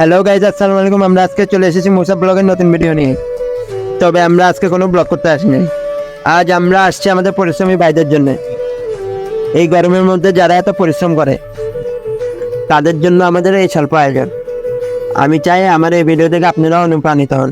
Hello guys, আসসালামু আলাইকুম। আমরা আজকে চলে এসেছি মুসা ব্লগের নতুন ভিডিও নিয়ে। তবে আমরা আজকে কোনো ব্লগ করতে আসিনি। আজ আমরা আসছি আমাদের পরিশ্রমী ভাইদের জন্য। এই গরমের মধ্যে যারা এত পরিশ্রম করে তাদের জন্য আমাদের এই স্বল্প আয়োজন। আমি চাই আমার এই ভিডিও থেকে আপনারাও অনুপ্রাণিত হন।